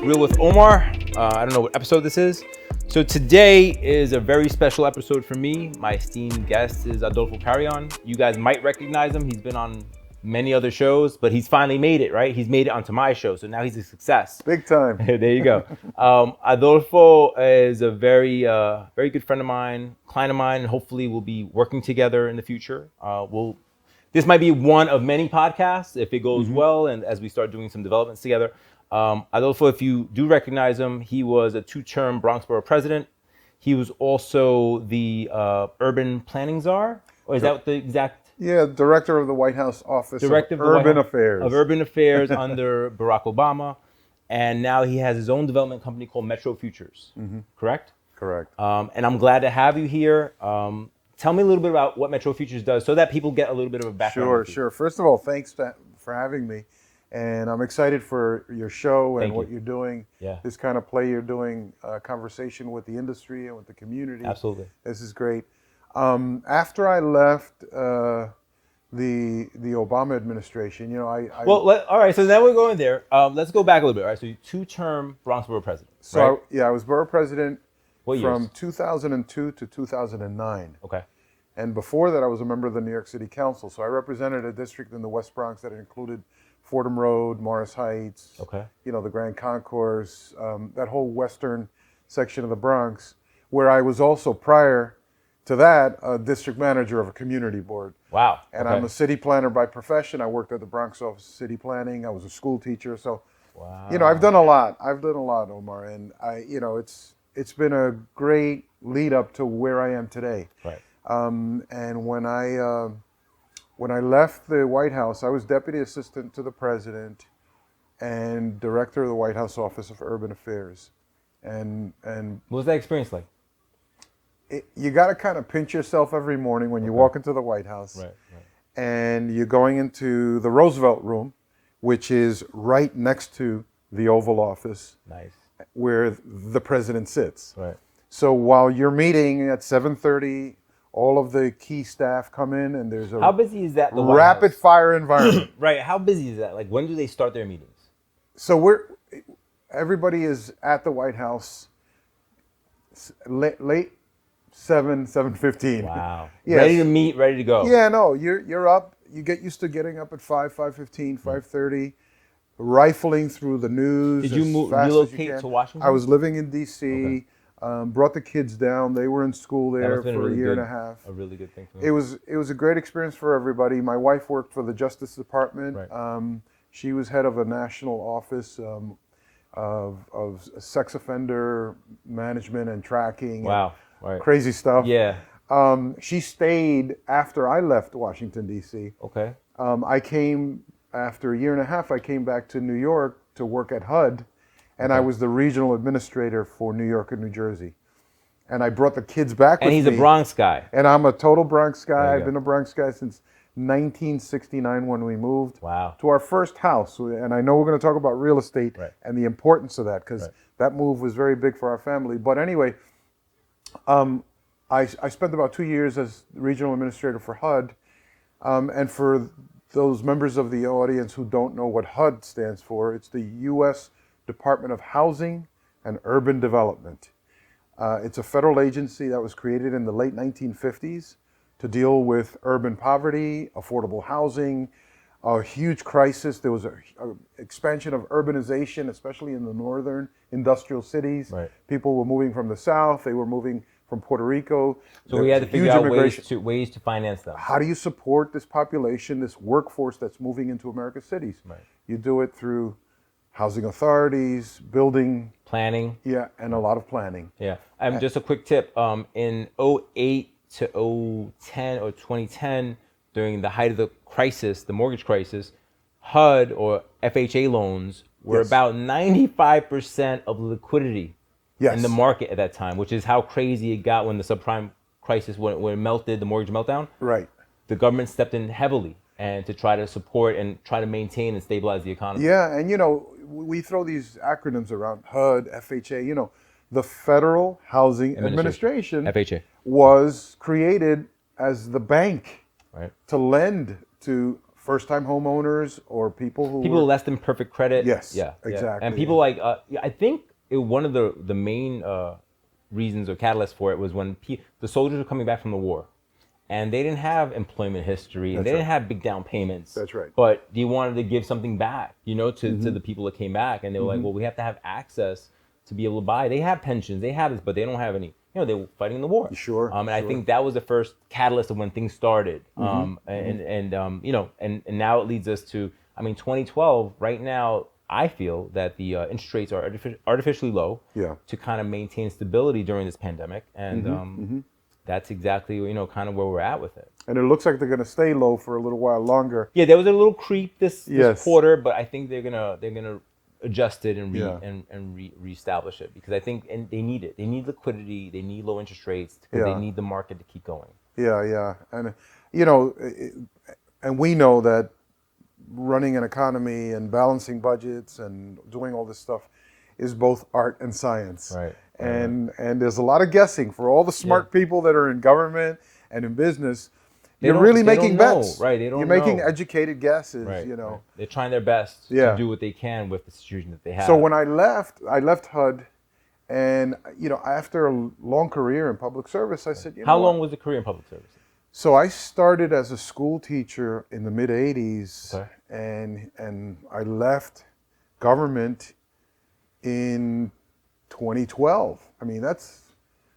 Real with Omar. I don't know what episode this is. So today is a very special episode for me. My esteemed guest is Adolfo Carrion. You guys might recognize him. He's been on many other shows, but he's finally made it, right? He's made it onto my show, so now he's a success. Big time. There you go. Adolfo is a very good friend of mine, client of mine, and hopefully we'll be working together in the future. This might be one of many podcasts if it goes well and as we start doing some developments together. Adolfo, if you do recognize him, he was a 2-term Bronx Borough President. He was also the urban planning czar, or is that the exact? Yeah, director of the White House Office of Urban Affairs. Of Urban Affairs under Barack Obama. And now he has his own development company called Metro Futures, correct? Correct. And I'm glad to have you here. Tell me a little bit about what Metro Futures does so that people get a little bit of a background. Sure. First of all, thanks for having me. And I'm excited for your show and what you're doing. Yeah. This kind of play you're doing, conversation with the industry and with the community. Absolutely. This is great. After I left the Obama administration, all right. So now we're going there. Let's go back a little bit. All right. So you 2-term Bronx Borough President. So right? I was Borough President what from years? 2002 to 2009. Okay. And before that, I was a member of the New York City Council. So I represented a district in the West Bronx that included Fordham Road, Morris Heights, the Grand Concourse, that whole western section of the Bronx, where I was also, prior to that, a district manager of a community board. Wow. And I'm a city planner by profession. I worked at the Bronx Office of City Planning. I was a school teacher. So, I've done a lot. Omar. And it's been a great lead up to where I am today. Right. And when I left the White House, I was Deputy Assistant to the President and Director of the White House Office of Urban Affairs. And what was that experience like? You got to kind of pinch yourself every morning when you walk into the White House. Right. And you're going into the Roosevelt Room, which is right next to the Oval Office. Nice. Where the President sits. Right. So while you're meeting at 7:30, all of the key staff come in, and there's a how busy is that? rapid fire environment. Right. How busy is that? Like, when do they start their meetings? So everybody is at the White House late 7:15. Wow. Yes. Ready to meet, ready to go. Yeah. No, you're up. You get used to getting up at 5:15, 5:30, rifling through the news. Did you relocate to Washington? I was living in D.C. Brought the kids down. They were in school there for a year and a half. A really good thing for me. It was a great experience for everybody. My wife worked for the Justice Department. Right. She was head of a national office of sex offender management and tracking. Wow. And right. Crazy stuff. Yeah. She stayed after I left Washington, D.C. Okay. I came after a year and a half. I came back to New York to work at HUD. And I was the regional administrator for New York and New Jersey. And I brought the kids back with me. And he's a Bronx guy. And I'm a total Bronx guy. I've been a Bronx guy since 1969 when we moved to our first house. And I know we're going to talk about real estate and the importance of that, because that move was very big for our family. But anyway, I spent about 2 years as regional administrator for HUD. And for those members of the audience who don't know what HUD stands for, it's the U.S. Department of Housing and Urban Development. It's a federal agency that was created in the late 1950s to deal with urban poverty, affordable housing, a huge crisis. There was an expansion of urbanization, especially in the northern industrial cities. Right. People were moving from the south. They were moving from Puerto Rico. So we had to figure out ways to finance them. How do you support this population, this workforce that's moving into America's cities? Right. You do it through housing authorities, building. Planning. Yeah, and a lot of planning. Yeah. Just a quick tip. In 2008 to 2010 or 2010, during the height of the crisis, the mortgage crisis, HUD or FHA loans were about 95% of the liquidity in the market at that time, which is how crazy it got when the subprime crisis, when it melted, the mortgage meltdown. Right. The government stepped in heavily and to try to support and try to maintain and stabilize the economy. Yeah, and we throw these acronyms around, HUD, FHA. The Federal Housing Administration FHA was created as the bank right. to lend to first-time homeowners or people who People with less than perfect credit. Yes, Yeah, exactly. And people like I think one of the main reasons or catalysts for it was when the soldiers were coming back from the war, and they didn't have employment history, and they didn't have big down payments. That's right. But they wanted to give something back, to the people that came back, and they were like, well, we have to have access to be able to buy. They have pensions, they have this, but they don't have any. They were fighting in the war. Sure. And I think that was the first catalyst of when things started. And now it leads us to, 2012. Right now, I feel that the interest rates are artificially low. Yeah. To kind of maintain stability during this pandemic, and that's exactly kind of where we're at with it. And it looks like they're going to stay low for a little while longer. Yeah, there was a little creep this Yes. quarter, but I think they're gonna adjust it and reestablish it, because I think they need it. They need liquidity. They need low interest rates, because they need the market to keep going. Yeah. And, and we know that running an economy and balancing budgets and doing all this stuff is both art and science. Right. And there's a lot of guessing for all the smart people that are in government and in business. You're really making bets. Right. They don't You're making know. educated guesses, Right. Right. They're trying their best to do what they can with the situation that they have. So when I left HUD, and after a long career in public service, I said, How long was the career in public service? So I started as a school teacher in the mid '80s, Okay. and I left government in 2012.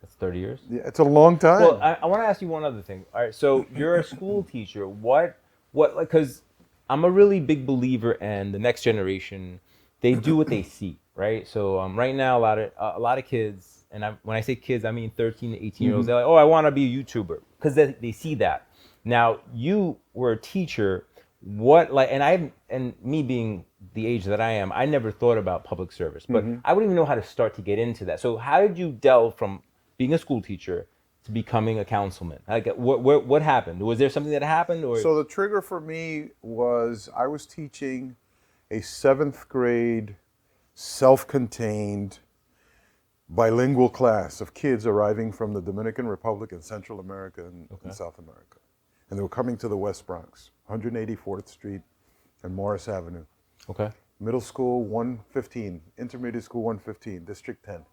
That's 30 years. it's a long time. Well, I want to ask you one other thing. All right, so you're a school teacher. What, because I'm a really big believer in the next generation. They do what they see, right? So right now, a lot of kids, and when I say kids, I mean 13 to 18-year-olds. They're like, oh, I want to be a YouTuber, because they see that. Now, you were a teacher. And me being the age that I am, I never thought about public service, but I wouldn't even know how to start to get into that. So how did you delve from being a school teacher to becoming a councilman? Like, what happened? Was there something that happened, or? So the trigger for me was I was teaching a 7th grade, self-contained, bilingual class of kids arriving from the Dominican Republic and Central America and South America. And they were coming to the West Bronx, 184th Street and Morris Avenue. Okay. Middle school 115, intermediate school 115, District 10.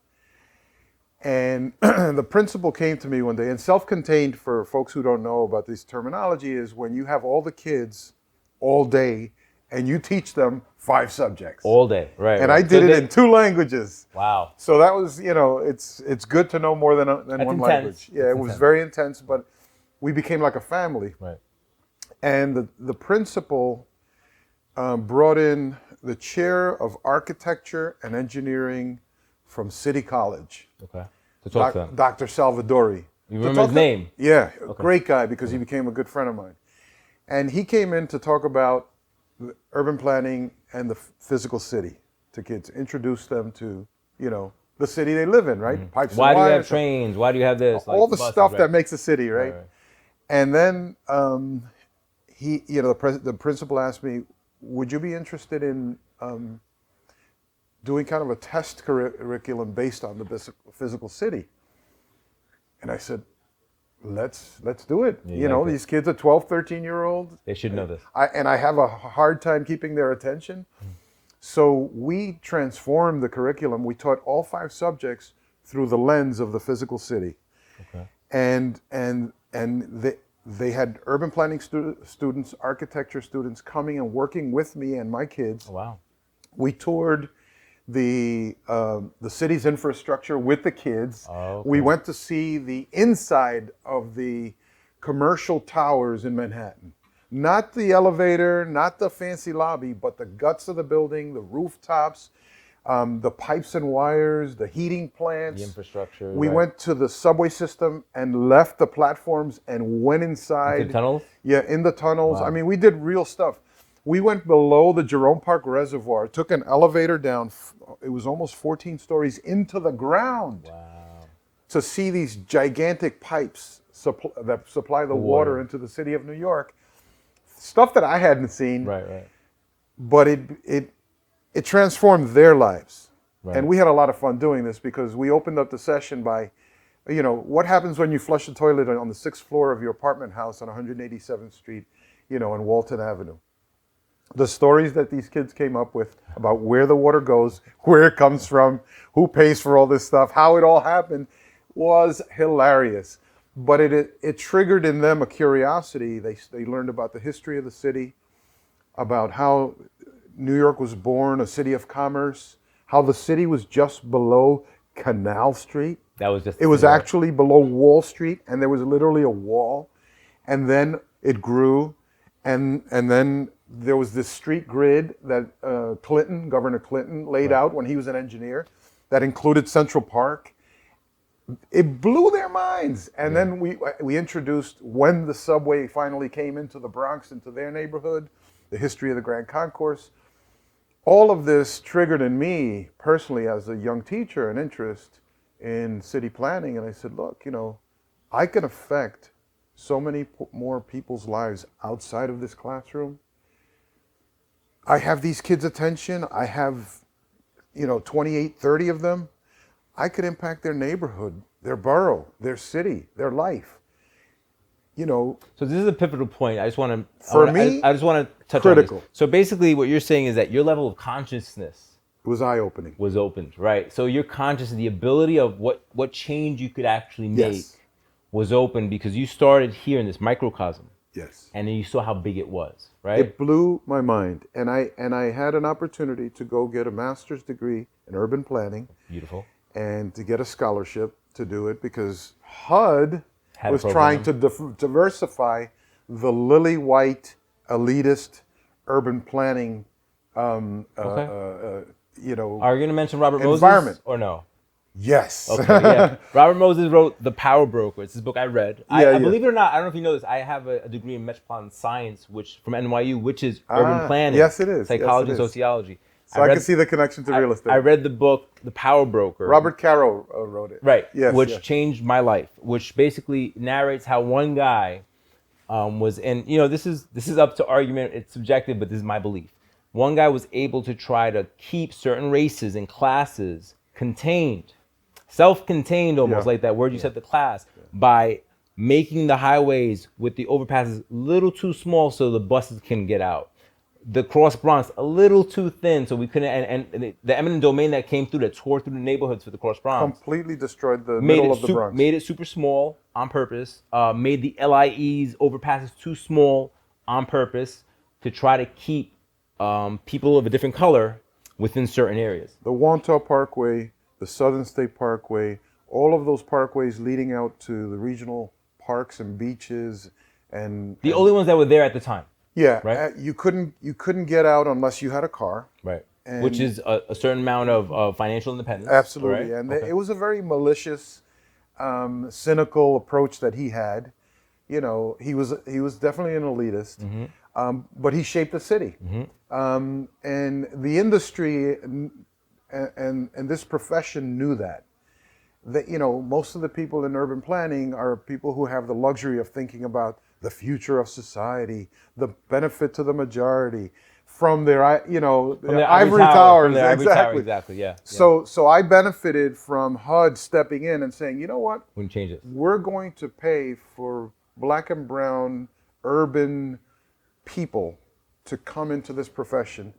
And the principal came to me one day, and self-contained, for folks who don't know about this terminology, is when you have all the kids all day and you teach them 5 subjects. All day, right. And I did it in 2 languages. Wow. So that was, it's good to know more than one intense. language. Yeah, That's it was intense. very intense, but we became like a family. Right. And the principal brought in the chair of architecture and engineering from City College. Okay. To talk to them. Dr. Salvadori. You remember his name? Yeah, great guy, because he became a good friend of mine. And he came in to talk about urban planning and the physical city to kids, introduce them to, the city they live in, right? Pipes Why and do you wires, have trains? Why do you have this? all the buses, stuff right? that makes a city, right? Right. And then the principal asked me, would you be interested in doing kind of a test curriculum based on the physical city? And I said, let's do it. These kids are 12, 13-year-olds. They should know this. I have a hard time keeping their attention. So we transformed the curriculum. We taught all 5 subjects through the lens of the physical city. Okay. And they had urban planning students, architecture students coming and working with me and my kids. Oh, wow. We toured the city's infrastructure with the kids. Oh, okay. We went to see the inside of the commercial towers in Manhattan. Not the elevator, not the fancy lobby, but the guts of the building, the rooftops, the pipes and wires, the heating plants. The infrastructure. We right. went to the subway system and left the platforms and went inside. Into tunnels? Yeah, in the tunnels. Wow. I mean, we did real stuff. We went below the Jerome Park Reservoir, took an elevator down, it was almost 14 stories into the ground. Wow. To see these gigantic pipes that supply the water into the city of New York. Stuff that I hadn't seen. Right. But it transformed their lives. Right. And we had a lot of fun doing this, because we opened up the session by, what happens when you flush the toilet on the 6th floor of your apartment house on 187th Street, and Walton Avenue? the stories that these kids came up with about where the water goes, where it comes from, who pays for all this stuff, how it all happened, was hilarious. But it triggered in them a curiosity. They learned about the history of the city, about how New York was born, a city of commerce, how the city was just below Canal Street. That was just It was actually below Wall Street, and there was literally a wall. And then it grew, and then there was this street grid that Governor Clinton, laid out when he was an engineer, that included Central Park. It blew their minds. And then we introduced, when the subway finally came into the Bronx, into their neighborhood, the history of the Grand Concourse. All of this triggered in me personally, as a young teacher, an interest in city planning. And I said, look, I can affect so many more people's lives outside of this classroom. I have these kids' attention. I have, 28, 30 of them. I could impact their neighborhood, their borough, their city, their life. So this is a pivotal point. I just want to touch critical. on this. So basically what you're saying is that your level of consciousness was eye-opening. Was opened, right? So you're conscious of the ability of what change you could actually make was open because you started here in this microcosm. Yes. And then you saw how big it was, right? It blew my mind. And I had an opportunity to go get a master's degree in urban planning. Beautiful. And to get a scholarship to do it because HUD was program. trying to diversify the lily white elitist urban planning Are you going to mention Robert environment. Moses or no? Yes. Okay, yeah. Robert Moses wrote The Power Broker. It's this book I read. I believe it or not, I don't know if you know this, I have a degree in Metropolitan Science, from NYU, which is urban planning. Yes, it is. Psychology and sociology. So I can see the connection to real estate. I read the book, The Power Broker. Robert Caro wrote it. Right. Yes. Which changed my life, which basically narrates how one guy was, and this is up to argument, it's subjective, but this is my belief. One guy was able to try to keep certain races and classes contained, self-contained almost, like that word you said, the class, by making the highways with the overpasses a little too small so the buses can get out. The Cross Bronx a little too thin, so we couldn't. And the eminent domain that came through, that tore through the neighborhoods for the Cross Bronx, completely destroyed the middle of the Bronx. Made it super small on purpose. Made the LIEs overpasses too small on purpose to try to keep people of a different color within certain areas. The Wantagh Parkway, the Southern State Parkway, all of those parkways leading out to the regional parks and beaches, and the only ones that were there at the time. Yeah, right. You couldn't get out unless you had a car. Right. Which is a certain amount of financial independence. Absolutely, right? And it was a very malicious, cynical approach that he had. He was definitely an elitist, but he shaped the city, and the industry and this profession knew that. That most of the people in urban planning are people who have the luxury of thinking about the future of society, the benefit to the majority, from their ivory towers. Exactly. Yeah. So I benefited from HUD stepping in and saying, you know what? We can change it. We're going to pay for black and brown urban people to come into this profession.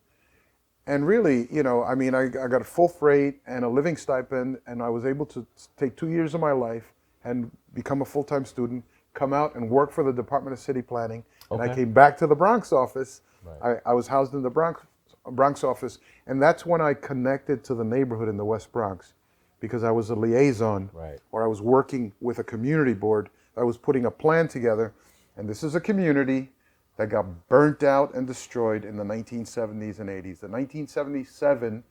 And really, I got a full freight and a living stipend, and I was able to take 2 years of my life and become a full-time student, come out and work for the Department of City Planning. And I came back to the Bronx office. Right. I was housed in the Bronx office, and that's when I connected to the neighborhood in the West Bronx, because I was a liaison, or I was working with a community board. I was putting a plan together, and this is a community that got burnt out and destroyed in the 1970s and 80s. The 1977,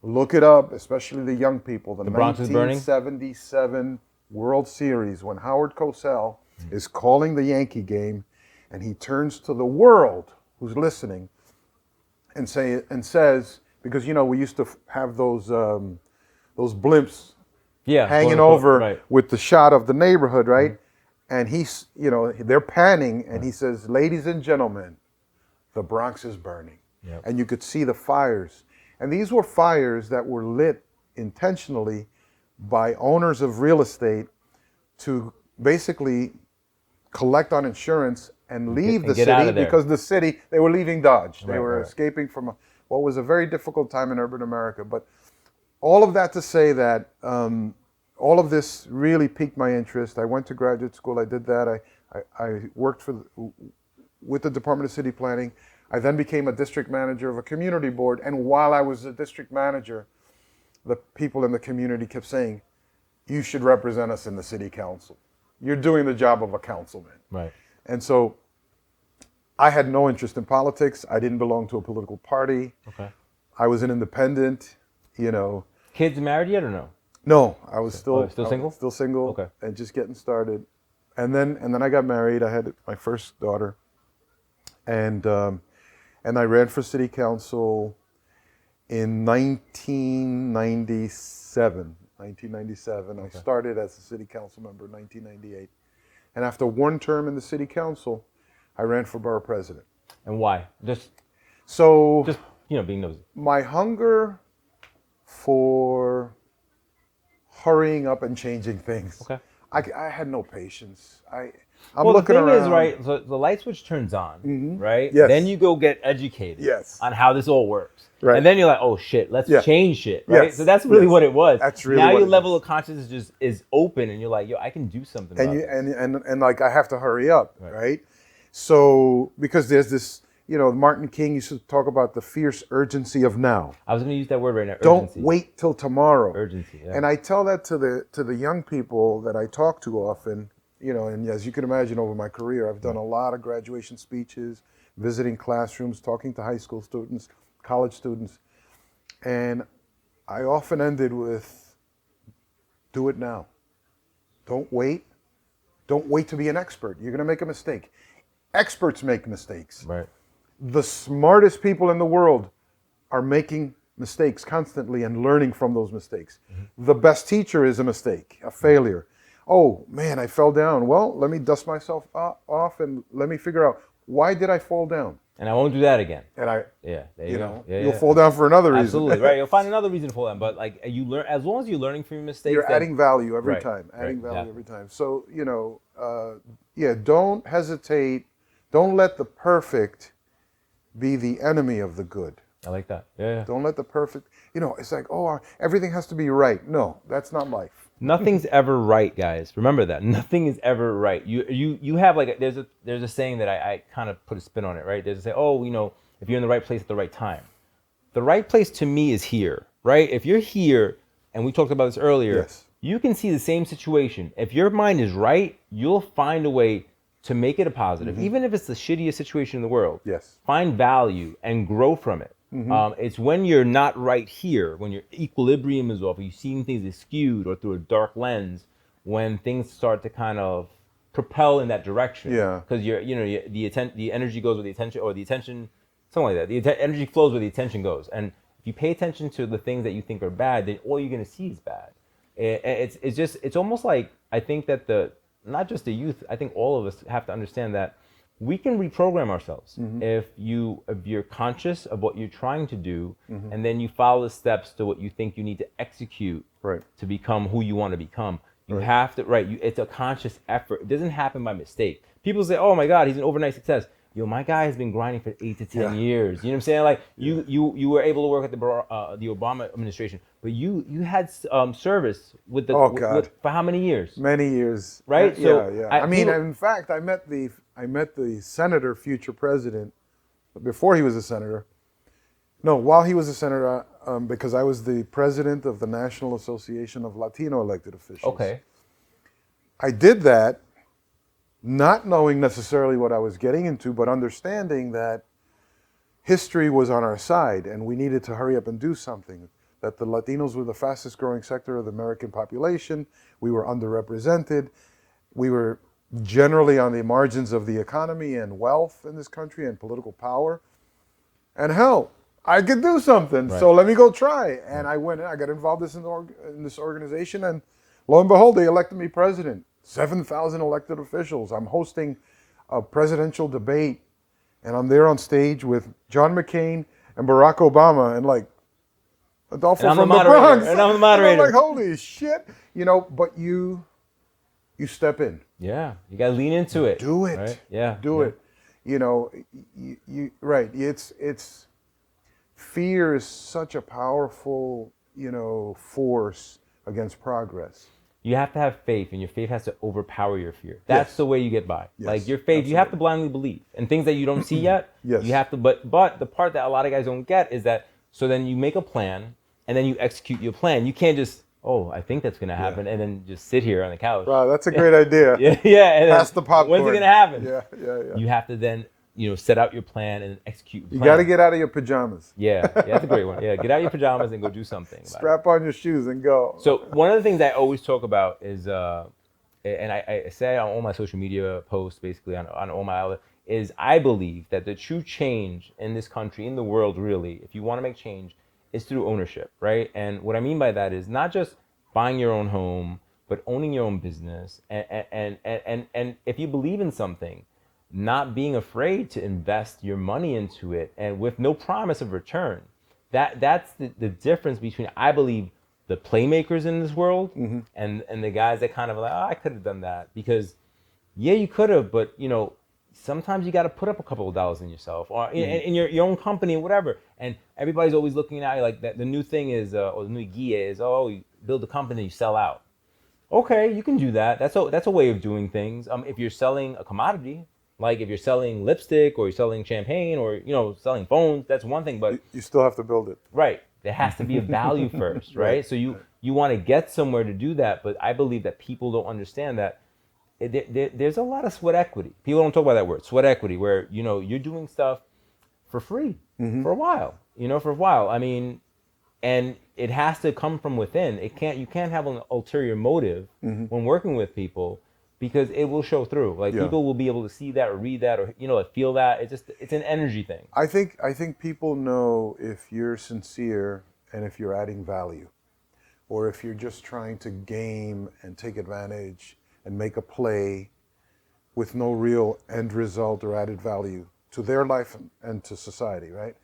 look it up, especially the young people, the Bronx is burning? 1977 World Series, when Howard Cosell is calling the Yankee game, and he turns to the world who's listening and says, because we used to have those blimps hanging over with the shot of the neighborhood, right? And he's, they're panning, and he says, ladies and gentlemen, the Bronx is burning. Yep. And you could see the fires. And these were fires that were lit intentionally by owners of real estate to basically collect on insurance and leave the get out city of there. because the city, they were leaving Dodge. They Right, were right. escaping from what was a very difficult time in urban America. But all of that to say that all of this really piqued my interest. I went to graduate school. I did that. I worked with the Department of City Planning. I then became a district manager of a community board. And while I was a district manager, the people in the community kept saying, you should represent us in the city council. You're doing the job of a councilman. Right. And so I had no interest in politics. I didn't belong to a political party. Okay. I was an independent, you know. Kids married yet or no? No, I was still single? Still single. Okay. And just getting started. And then I got married. I had my first daughter. And I ran for city council in 1997. I started as a city council member in 1998. And after one term in the city council, I ran for borough president. And why? Just being nosy. My hunger for hurrying up and changing things. Okay. I had no patience. I'm Well, looking the thing around. is, right, so the light switch turns on, right? Yes. Then you go get educated Yes. on how this all works. Right. And then you're like, oh shit, let's Yeah. change shit, right? Yes. So that's really Yes. what it was. That's really now what your it level is. of consciousness is open and you're like, yo, I can do something and about you this. and like I have to hurry up, right? So because there's this, Martin King used to talk about the fierce urgency of now. I was going to use that word right now. Don't Urgency. wait till tomorrow. Urgency, yeah. And I tell that to the young people that I talk to often, and as you can imagine over my career, I've done a lot of graduation speeches, visiting classrooms, talking to high school students, college students. And I often ended with, do it now. Don't wait. Don't wait to be an expert. You're going to make a mistake. Experts make mistakes. Right. The smartest people in the world are making mistakes constantly and learning from those mistakes. The best teacher is a mistake, a failure. Oh man, I fell down. Well, let me dust myself off and let me figure out, why did I fall down? And I won't do that again. And Yeah, there you go. Yeah, you'll fall down for another reason. Absolutely, right. You'll find another reason to fall down. But like you learn, as long as you're learning from your mistakes, You're then- adding value every Right, time. Adding right, value yeah. every time. So, don't hesitate. Don't let the perfect be the enemy of the good. I like that. Yeah. Don't let the perfect, it's like, everything has to be right. No, that's not life. Nothing's ever right, guys. Remember that. Nothing is ever right. You have like there's a saying that I kind of put a spin on it, right? There's a say, if you're in the right place at the right time. The right place to me is here, right? If you're here, and we talked about this earlier, Yes. you can see the same situation. If your mind is right, you'll find a way to make it a positive, even if it's the shittiest situation in the world. Yes. Find value and grow from it. It's when you're not right here, when your equilibrium is off, or you're seeing things skewed or through a dark lens, when things start to kind of propel in that direction. Yeah. Because the energy goes where the attention, or the attention, something like that. The energy flows where the attention goes. And if you pay attention to the things that you think are bad, then all you're going to see is bad. It's almost like, I think that not just the youth, I think all of us have to understand that we can reprogram ourselves if you're conscious of what you're trying to do, and then you follow the steps to what you think you need to execute to become who you want to become. You have to, it's a conscious effort. It doesn't happen by mistake. People say, oh my God, he's an overnight success. Yo, my guy has been grinding for 8 to 10 years. You know what I'm saying? Like you were able to work at the Obama administration, but you had service with the for how many years? Many years. Right? Yeah. So In fact, I met the senator, future president, before he was a senator. No, while he was a senator, because I was the president of the National Association of Latino Elected Officials. Okay. I did that not knowing necessarily what I was getting into, but understanding that history was on our side and we needed to hurry up and do something. That the Latinos were the fastest growing sector of the American population. We were underrepresented. We were generally on the margins of the economy and wealth in this country and political power. And hell, I could do something. So let me go try. And I went in, I got involved in this organization, and lo and behold, they elected me president. 7,000 elected officials. I'm hosting a presidential debate, and I'm there on stage with John McCain and Barack Obama, and like Adolfo from the Bronx. And I'm the moderator. And I'm like, holy shit, but you step in. Yeah, you gotta lean into it. Do it. Right? Yeah. Do it. You know, you right. It's fear is such a powerful, force against progress. You have to have faith, and your faith has to overpower your fear. That's the way you get by. Yes, Like your faith, you have to blindly believe, and things that you don't see yet. Yes. You have to. But the part that a lot of guys don't get is that. So then you make a plan, and then you execute your plan. You can't just, oh, I think that's gonna happen, and then just sit here on the couch. Wow, that's a great idea. Yeah. And Pass the popcorn. When's it gonna happen? Yeah. You have to then, set out your plan and execute. You got to get out of your pajamas. Yeah, that's a great one. Yeah, get out your pajamas and go do something. Strap on your shoes and go. So one of the things I always talk about is, and I say on all my social media posts, basically on all my outlets, is I believe that the true change in this country, in the world, really, if you want to make change, is through ownership, right? And what I mean by that is not just buying your own home, but owning your own business. And if you believe in something, not being afraid to invest your money into it, and with no promise of return. That's the difference between, I believe, the playmakers in this world and the guys that kind of like, oh, I could have done that. Because yeah, you could have, but sometimes you got to put up a couple of dollars in yourself, or in your own company or whatever. And everybody's always looking at you like that. The new thing is, or the new guia is, oh, you build a company, you sell out. Okay, you can do that. That's a way of doing things. If you're selling a commodity, like if you're selling lipstick or you're selling champagne or selling phones, that's one thing. But you still have to build it. Right. There has to be a value first, right? So you want to get somewhere to do that, but I believe that people don't understand that there's a lot of sweat equity. People don't talk about that word, sweat equity, where you're doing stuff for free for a while. For a while. I mean, and it has to come from within. You can't have an ulterior motive when working with people, because it will show through. Like people will be able to see that or read that or feel that. It's an energy thing. I think people know if you're sincere and if you're adding value, or if you're just trying to game and take advantage and make a play with no real end result or added value to their life and to society, right?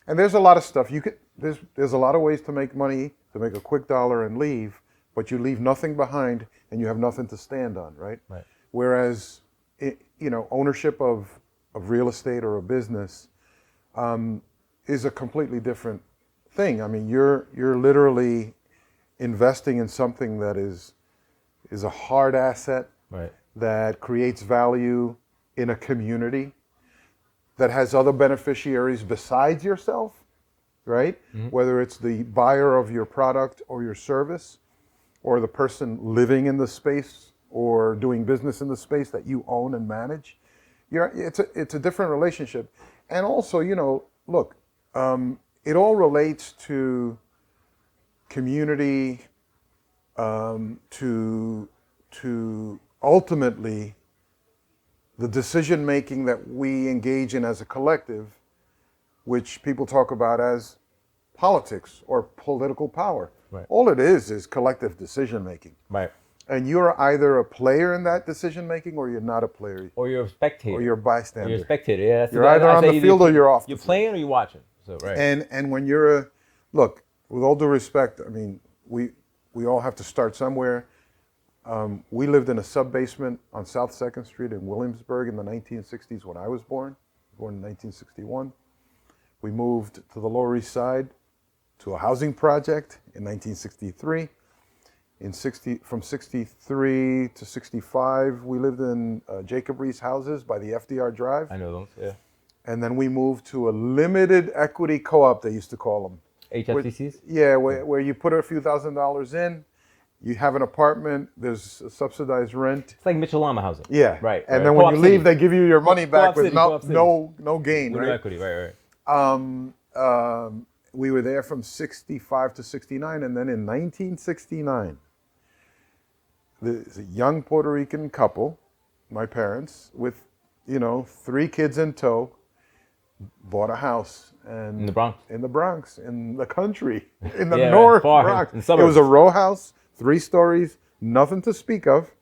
And there's a lot of stuff there's a lot of ways to make money, to make a quick dollar and leave, but you leave nothing behind and you have nothing to stand on, right? Right. Whereas, ownership of real estate or a business is a completely different thing. I mean, you're literally investing in something that is a hard asset, right, that creates value in a community, that has other beneficiaries besides yourself, right? Whether it's the buyer of your product or your service, or the person living in the space or doing business in the space that you own and manage. It's a different relationship. And also, look, it all relates to community, to ultimately the decision making that we engage in as a collective, which people talk about as politics or political power. Right. All it is collective decision making. right. And you're either a player in that decision making, or you're not a player, Or you're a spectator. or you're a bystander. You're a spectator. Yeah, that's You're either on the field or you're off. You're playing or you're watching. So right. And when you're look, with all due respect, I mean, we all have to start somewhere. We lived in a sub-basement on South 2nd Street in Williamsburg in the 1960s when I was born in 1961. We moved to the Lower East Side to a housing project in 1963. From 63 to 65, we lived in Jacob Reese houses by the FDR Drive. I know those, yeah. And then we moved to a limited equity co-op, they used to call them. HFCCs? Where you put a few $1,000s in, you have an apartment, there's a subsidized rent. It's like Mitchell-Lama housing. Yeah. Right. And then when you leave, they give you your money back with no gain, With right? no equity, right. We were there from 65 to 69, and then in 1969, there's a young Puerto Rican couple, my parents, with 3 kids in tow, bought a house and In the Bronx. in the country, in the Yeah, North far Bronx. in It suburbs. was a row house, 3 stories, nothing to speak of.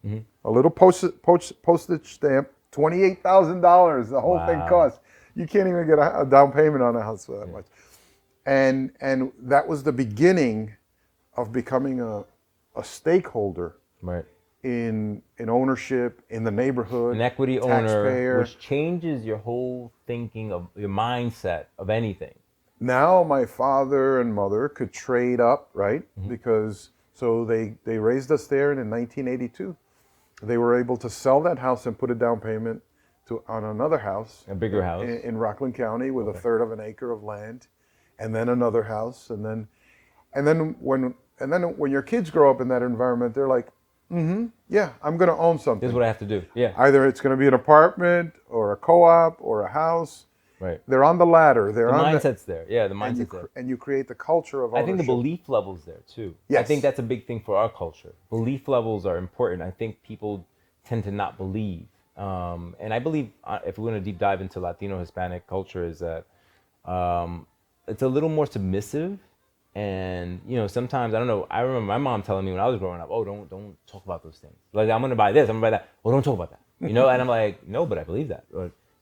A little postage stamp, $28,000. The whole thing Wow. cost. You can't even get a down payment on a house for that much. And that was the beginning of becoming a stakeholder Right. in ownership, in the neighborhood, An equity owner, taxpayer. which changes your whole thinking of your mindset of anything. Now my father and mother could trade up, right? Mm-hmm. Because so they raised us there, and in 1982, they were able to sell that house and put a down payment on another house, A bigger house. in Rockland County with a third of an acre of land, and then another house, and then when your kids grow up in that environment, they're like, yeah, I'm going to own something. This is what I have to do. Yeah. Either it's going to be an apartment or a co-op or a house. Right. They're on the ladder. They're The on mindset's there. Yeah, the mindset's there. and you create the culture of I ownership. think the belief level's there too. I Yes. think that's a big thing for our culture. Belief levels are important. I think people tend to not believe. And I believe if we're going to deep dive into Latino Hispanic culture is that it's a little more submissive. And, sometimes, I don't know, I remember my mom telling me when I was growing up, oh, don't talk about those things. Like, I'm going to buy this, I'm going to buy that. Well, don't talk about that. And I'm like, no, but I believe that.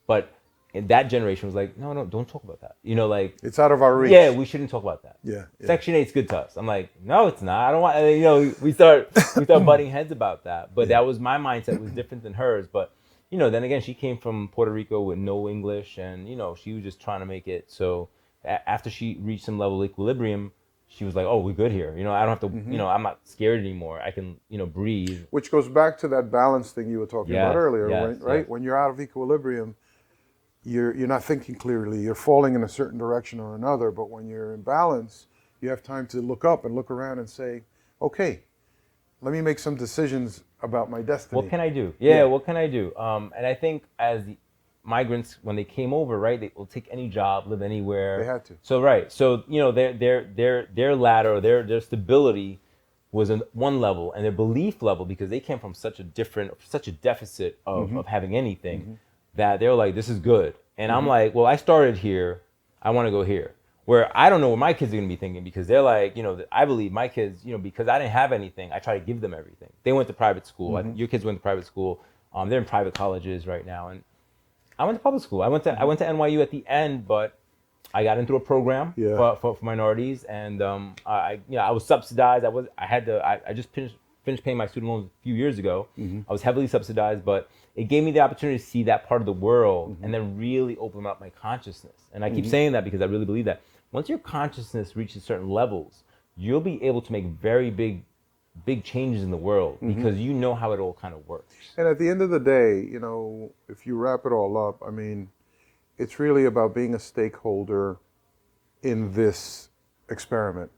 But in that generation was like, no, don't talk about that. It's out of our reach. Yeah, we shouldn't talk about that. Yeah. Section 8's good to us. I'm like, no, it's not. I don't want, we start butting heads about that. But that was, my mindset was different than hers. But, then again, she came from Puerto Rico with no English, and, she was just trying to make it. So after she reached some level of equilibrium, she was like, oh, we're good here. I don't have to, I'm not scared anymore. I can, breathe. Which goes back to that balance thing you were talking about earlier, right? Yes. When you're out of equilibrium, you're not thinking clearly. You're falling in a certain direction or another. But when you're in balance, you have time to look up and look around and say, okay, let me make some decisions about my destiny. What can I do? Yeah, what can I do? And I think as migrants, when they came over, right, they will take any job, live anywhere. They had to. So right, so their ladder, their stability was on one level, and their belief level, because they came from such a deficit of having anything, that they were like, this is good. And I'm like, well, I started here, I want to go here. Where I don't know what my kids are going to be thinking, because they're like, I believe my kids, because I didn't have anything, I try to give them everything. They went to private school. Your kids went to private school. They're in private colleges right now, and I went to public school. I went to NYU at the end, but I got into a program for minorities, and I was subsidized. I just finished paying my student loans a few years ago. I was heavily subsidized, but it gave me the opportunity to see that part of the world and then really open up my consciousness. And I keep saying that because I really believe that once your consciousness reaches certain levels, you'll be able to make very big changes in the world because you know how it all kind of works. And at the end of the day, if you wrap it all up, I mean, it's really about being a stakeholder in this experiment.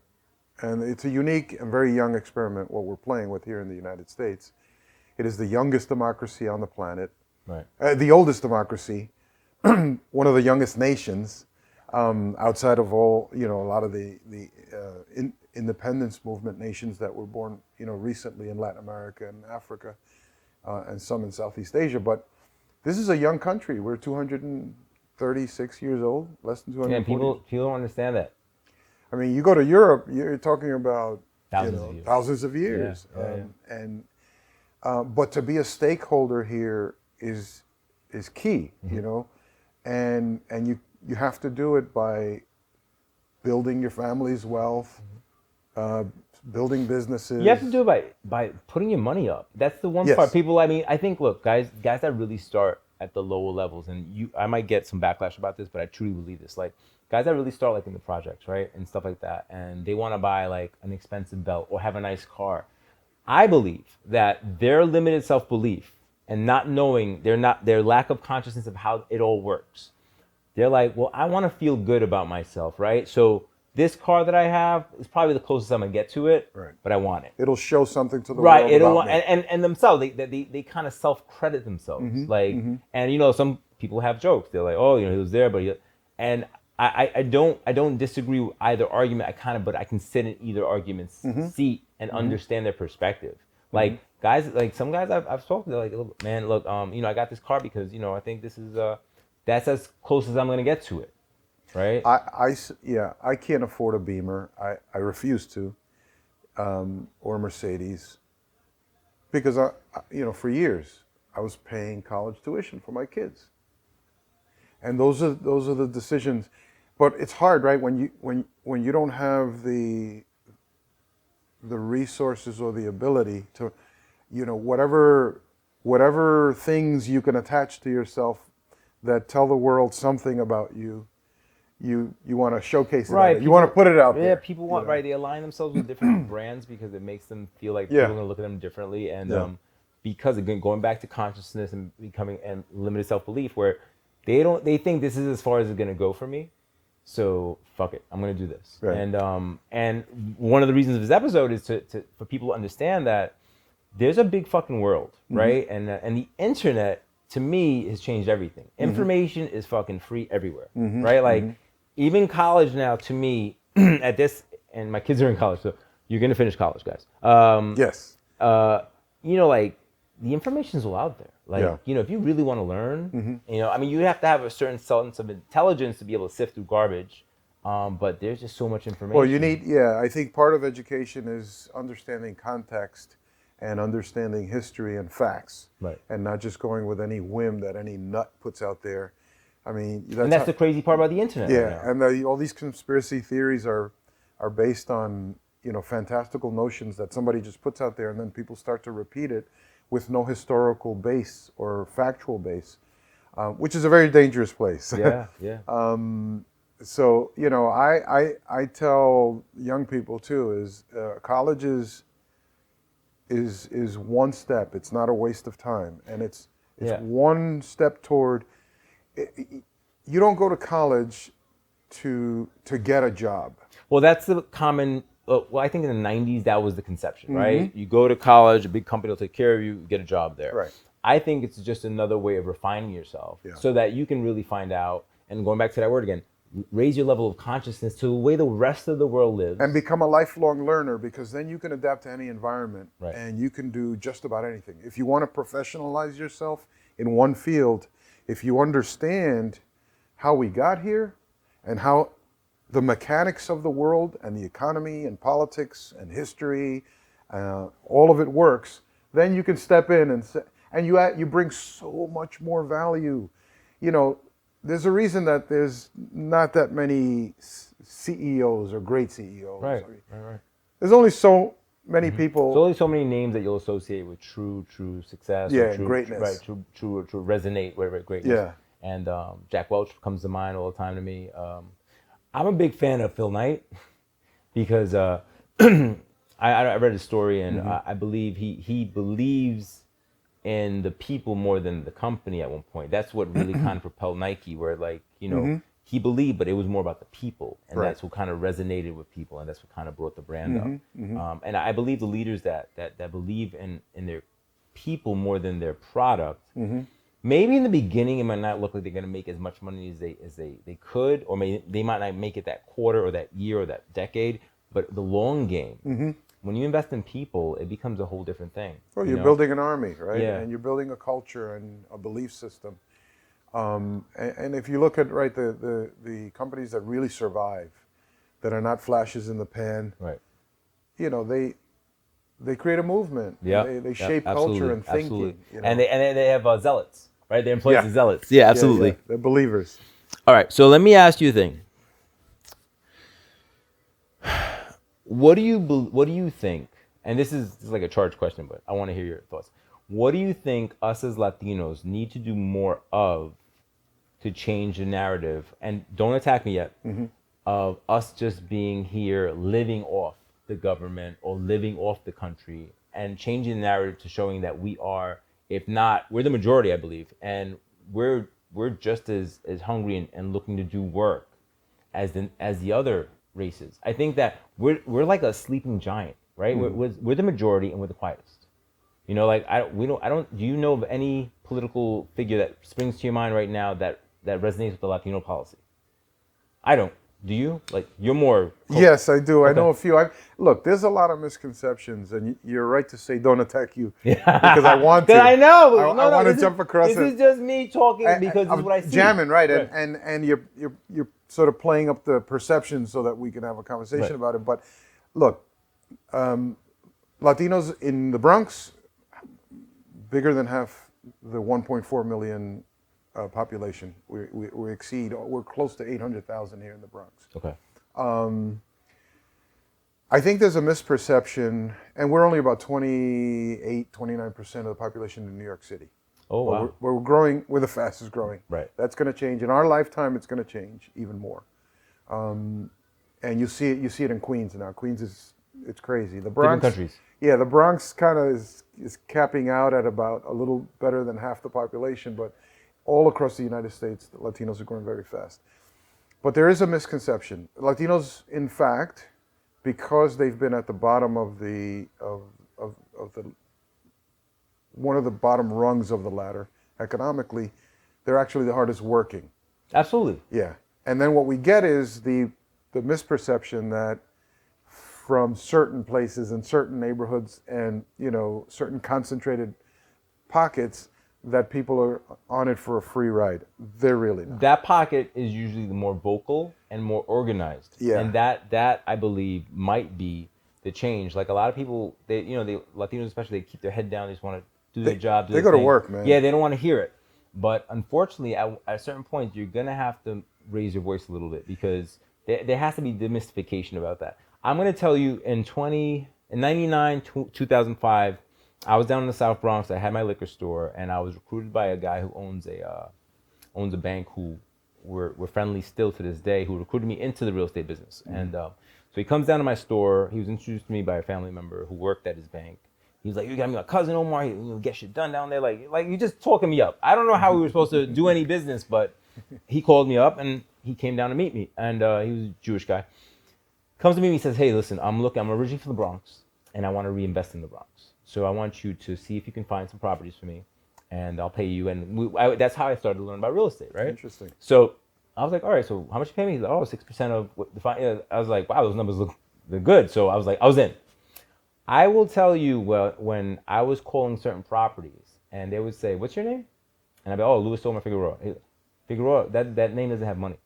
And it's a unique and very young experiment, what we're playing with here in the United States. It is the youngest democracy on the planet, Right. The oldest democracy, one of the youngest nations, outside of all, a lot of the independence movement nations that were born, recently in Latin America and Africa, and some in Southeast Asia. But this is a young country. We're 236 years old, less than 240. Yeah, people don't understand that. I mean, you go to Europe, you're talking about Thousands of years. Yeah. But to be a stakeholder here is key, and you have to do it by building your family's wealth, building businesses. You have to do it by putting your money up. That's the one part. People, I think, look, guys that really start at the lower levels, and I might get some backlash about this, but I truly believe this. Like, guys that really start like in the projects, right, and stuff like that, and they want to buy like an expensive belt or have a nice car. I believe that their limited self-belief and not knowing, their lack of consciousness of how it all works. They're like, well, I want to feel good about myself, right? So this car that I have is probably the closest I'm gonna get to it, right, but I want it. It'll show something to the right, world it'll about me. and themselves, they kind of self-credit themselves. And some people have jokes. They're like, oh, he was there, but and I don't disagree with either argument. But I can sit in either argument's seat and understand their perspective. Like guys, like some guys I've spoken to, like, look, man, look, I got this car because I think this is that's as close as I'm gonna get to it, right? I can't afford a Beamer. I refuse to, or a Mercedes, because for years I was paying college tuition for my kids, and those are the decisions. But it's hard, right? When you don't have the resources or the ability to, whatever things you can attach to yourself that tell the world something about you. You want to showcase it. Right. You want to put it out there. Yeah, people want, right, they align themselves with different brands because it makes them feel like people are going to look at them differently. And because, again, going back to consciousness and becoming and limited self-belief, where they think this is as far as it's going to go for me. So fuck it, I'm going to do this. Right. And one of the reasons of this episode is for people to understand that there's a big fucking world, right? And the internet, to me, has changed everything. Information is fucking free everywhere, right? Like, even college now, to me, at this, and my kids are in college, so you're gonna finish college, guys. Yes. Like, the information's all out there. Like, if you really want to learn, you have to have a certain sense of intelligence to be able to sift through garbage. But there's just so much information. Well, I think part of education is understanding context and understanding history and facts, right? And not just going with any whim that any nut puts out there. I mean, that's the crazy part about the internet. Yeah, right, and all these conspiracy theories are based on fantastical notions that somebody just puts out there, and then people start to repeat it with no historical base or factual base, which is a very dangerous place. Yeah, yeah. So I tell young people too is college is one step. It's not a waste of time, and it's one step toward. You don't go to college to get a job. Well, that's the common. Well, I think in the 90s that was the conception, right? You go to college, a big company will take care of you, get a job there. Right. I think it's just another way of refining yourself so that you can really find out, and going back to that word again, raise your level of consciousness to the way the rest of the world lives. And become a lifelong learner, because then you can adapt to any environment, right, and you can do just about anything. If you want to professionalize yourself in one field, if you understand how we got here and how the mechanics of the world and the economy and politics and history, all of it works, then you can step in and you bring so much more value. There's a reason that there's not that many CEOs or great CEOs. Right. There's only so many people. There's only so many names that you'll associate with true success. Yeah, true, greatness. Right, true resonate with greatness. Yeah. And Jack Welch comes to mind all the time to me. I'm a big fan of Phil Knight because I read his story, and I believe he believes in the people more than the company at one point. That's what really kind of propelled Nike, where he believed, but it was more about the people, and that's what kind of resonated with people, and that's what kind of brought the brand up. And I believe the leaders that believe in their people more than their product. Maybe in the beginning it might not look like they're going to make as much money as they could, or they might not make it that quarter or that year or that decade. But the long game, when you invest in people, it becomes a whole different thing. Well, you're building an army, right? Yeah. And you're building a culture and a belief system. And if you look at the companies that really survive, that are not flashes in the pan, right? They create a movement. Yeah, they shape culture and thinking. Absolutely. And they have zealots. Right, they're employees of zealots. Yeah, absolutely. Yeah. They're believers. All right, so let me ask you a thing. What do you think? And this is like a charged question, but I want to hear your thoughts. What do you think us as Latinos need to do more of to change the narrative? And don't attack me yet. Of us just being here, living off the government or living off the country, and changing the narrative to showing that we are. If not, we're the majority, I believe, and we're just as hungry and looking to do work as the other races. I think that we're like a sleeping giant, right? We're the majority and we're the quietest. Do you know of any political figure that springs to your mind right now that resonates with the Latino policy? I don't. Do you? Like, you're more... Yes, I do. Okay. I know a few. Look, there's a lot of misconceptions, and you're right to say don't attack you. Because I want to. I know. I want to jump across it. This is just me talking because this is what I see. Jamming, right. And you're sort of playing up the perception so that we can have a conversation about it. But look, Latinos in the Bronx, bigger than half the 1.4 million population. We're close to 800,000 here in the Bronx. Okay. I think there's a misperception, and we're only about 29% of the population in New York City. Oh, But wow. we're growing, we're the fastest growing. Right. That's going to change. In our lifetime, it's going to change even more. And you see it in Queens now. Queens it's crazy. The Different Bronx, countries. yeah, the Bronx kind of is capping out at about a little better than half the population, but all across the United States, the Latinos are growing very fast. But there is a misconception. Latinos, in fact, because they've been at the bottom of the one of the bottom rungs of the ladder economically, they're actually the hardest working. Absolutely. Yeah. And then what we get is the misperception that from certain places and certain neighborhoods and, you know, certain concentrated pockets that people are on it for a free ride. They're really not. That pocket is usually the more vocal and more organized. Yeah. And that I believe might be the change. Like a lot of people, they Latinos especially, they keep their head down. They just want to do their job. They go to work, man. Yeah, they don't want to hear it. But unfortunately, at a certain point, you're gonna have to raise your voice a little bit because there has to be demystification about that. I'm gonna tell you, in 99, 2005, I was down in the South Bronx. I had my liquor store, and I was recruited by a guy who owns a bank who we're friendly still to this day, who recruited me into the real estate business. Mm-hmm. And so he comes down to my store. He was introduced to me by a family member who worked at his bank. He's like, "You got me my cousin Omar. You get shit done down there. Like you just talking me up." I don't know how we were supposed to do any business, but he called me up and he came down to meet me. And he was a Jewish guy. Comes to me and he says, "Hey, listen, I'm originally from the Bronx, and I want to reinvest in the Bronx. So I want you to see if you can find some properties for me, and I'll pay you." And that's how I started to learn about real estate, right? Interesting. So I was like, "All right, so how much you pay me?" He's like, "Oh, 6% of what the fine." I was like, "Wow, those numbers look good." So I was in. I will tell you, when I was calling certain properties, and they would say, "What's your name?" And I'd be, "Oh, Luis Omar Figueroa." Figueroa, that name doesn't have money.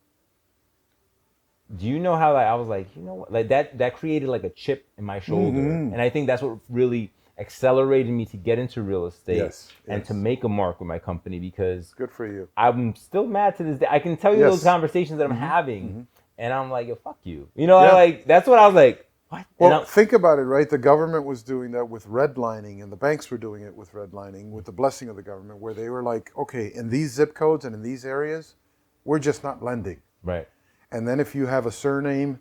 Do you know how, like, I was like, you know what, like that created like a chip in my shoulder. Mm-hmm. And I think that's what really accelerated me to get into real estate and to make a mark with my company, because good for you. I'm still mad to this day. I can tell you those conversations that I'm having, and I'm like, "Yo, fuck you." You know, like that's what I was like. What? Well, think about it, right? The government was doing that with redlining, and the banks were doing it with redlining, with the blessing of the government, where they were like, "Okay, in these zip codes and in these areas, we're just not lending." Right. And then if you have a surname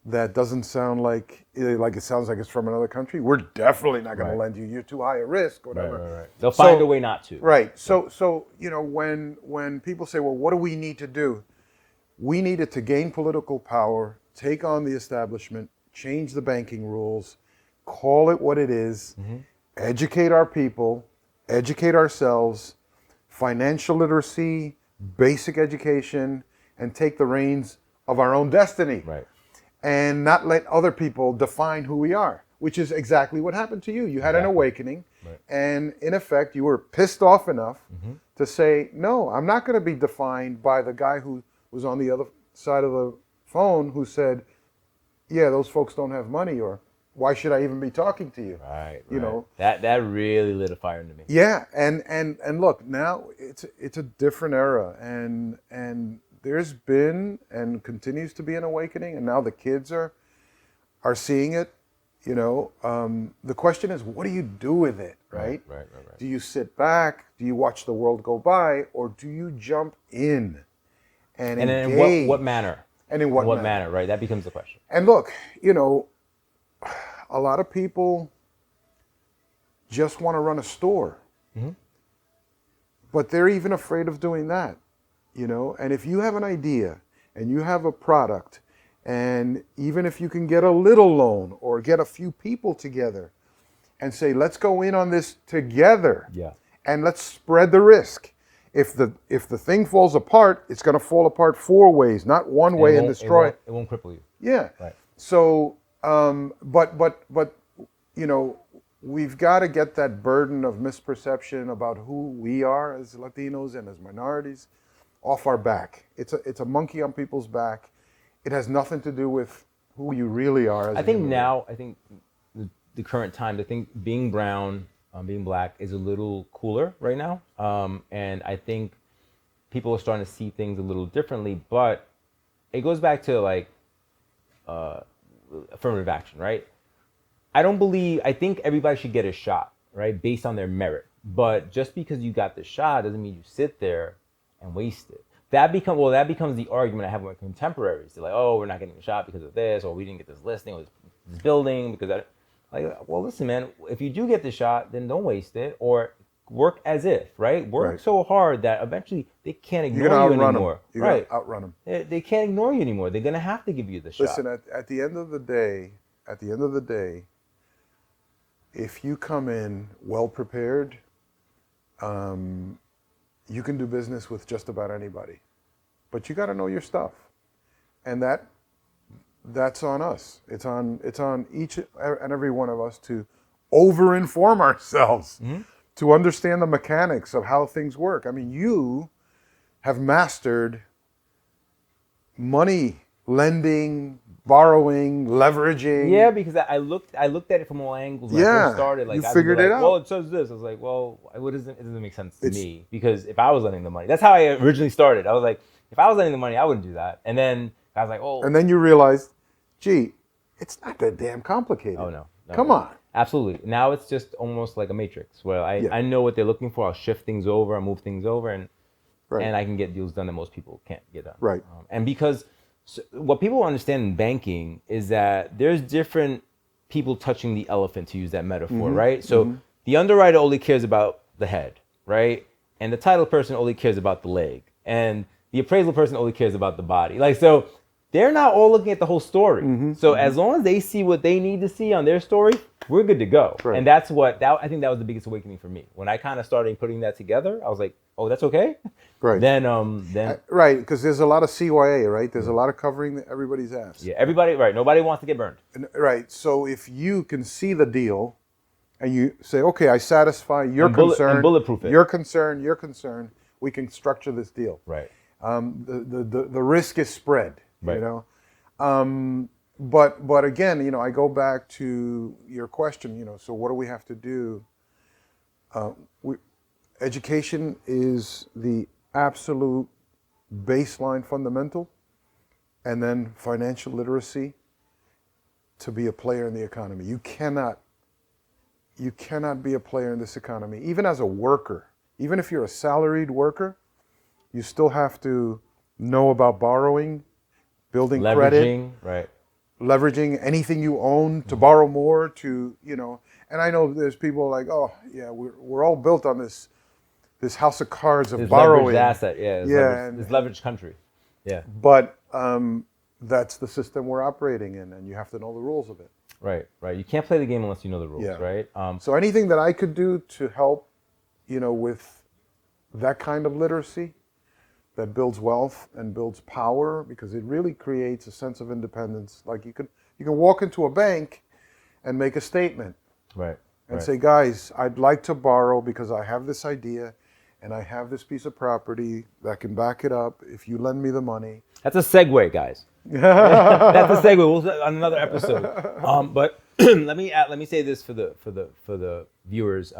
that doesn't sound like it sounds like it's from another country, we're definitely not going to lend you. You're too high a risk, whatever. Right. They'll find a way not to. Right. So you know, when people say, "Well, what do we need to do?" We needed to gain political power, take on the establishment, change the banking rules, call it what it is, educate our people, educate ourselves, financial literacy, basic education, and take the reins of our own destiny. Right. And not let other people define who we are, which is exactly what happened to you. You had an awakening, and in effect, you were pissed off enough to say, "No, I'm not going to be defined by the guy who was on the other side of the phone who said, 'Yeah, those folks don't have money,' or 'Why should I even be talking to you?'" Right. You know, that really lit a fire into me. Yeah, and look, now it's a different era, and there's been and continues to be an awakening, and now the kids are seeing it. You know, the question is, what do you do with it, right? Right. Do you sit back? Do you watch the world go by, or do you jump in and engage? In what manner? And in what manner? Right. That becomes the question. And look, you know, a lot of people just want to run a store, but they're even afraid of doing that. You know, and if you have an idea and you have a product, and even if you can get a little loan or get a few people together and say, "Let's go in on this together," and let's spread the risk. If the thing falls apart, it's going to fall apart 4 ways, not one way and destroy. It won't cripple you. Yeah. Right. So, but you know, we've got to get that burden of misperception about who we are as Latinos and as minorities off our back. It's a monkey on people's back. It has nothing to do with who you really are. As I think the current time, I think being brown, being black is a little cooler right now. And I think people are starting to see things a little differently, but it goes back to like affirmative action, right? I don't believe. I think everybody should get a shot, right, based on their merit. But just because you got the shot doesn't mean you sit there and waste it. That becomes the argument I have with contemporaries. They're like, oh, we're not getting a shot because of this, or we didn't get this listing or this building because that. Like, well, listen, man. If you do get the shot, then don't waste it, or work as if, right? Work so hard that eventually they can't ignore you anymore. You're gonna outrun them. They can't ignore you anymore. They're gonna have to give you the shot. Listen, at the end of the day, if you come in well prepared, you can do business with just about anybody. But you got to know your stuff, and that's on us. It's on each and every one of us to over-inform ourselves, to understand the mechanics of how things work. I mean, you have mastered money, lending, borrowing, leveraging. Yeah, because I looked at it from all angles when I first started. Like, you figured it out. Well, it says this. I was like, well, it doesn't make sense to me, because if I was lending the money, that's how I originally started. I was like, if I was lending the money, I wouldn't do that. And then I was like, oh. And then you realized, gee, it's not that damn complicated. Oh no. Come on. Absolutely. Now it's just almost like a matrix where I know what they're looking for. I'll shift things over, I'll move things over, and I can get deals done that most people can't get done. Right. And because what people understand in banking is that there's different people touching the elephant, to use that metaphor, right? So the underwriter only cares about the head, right? And the title person only cares about the leg. And the appraisal person only cares about the body. Like, so they're not all looking at the whole story. So as long as they see what they need to see on their story, we're good to go. Right. And that's I think that was the biggest awakening for me. When I kind of started putting that together, I was like, oh, that's okay? Right. Then right, because there's a lot of CYA, right? There's a lot of covering everybody's ass. Yeah, everybody, right. Nobody wants to get burned. Right. So if you can see the deal and you say, okay, I satisfy your concern, and bulletproof it. your concern, we can structure this deal. Right. The risk is spread, right. You know. But again, you know, I go back to your question, you know, so what do we have to do? Education is the absolute baseline fundamental, and then financial literacy to be a player in the economy. You cannot be a player in this economy, even as a worker. Even if you're a salaried worker, you still have to know about borrowing, building credit, right? Leveraging anything you own to borrow more, to, you know. And I know there's people like, oh yeah, we're all built on this house of cards of this borrowing. Leveraged asset, yeah. This leveraged country, yeah. But that's the system we're operating in, and you have to know the rules of it. Right. You can't play the game unless you know the rules, right? So anything that I could do to help, you know, with that kind of literacy that builds wealth and builds power, because it really creates a sense of independence. Like you can walk into a bank and make a statement, right, and say, guys, I'd like to borrow because I have this idea and I have this piece of property that can back it up if you lend me the money. That's a segue, guys. That's a segue. We'll on another episode. But let me say this for the viewers.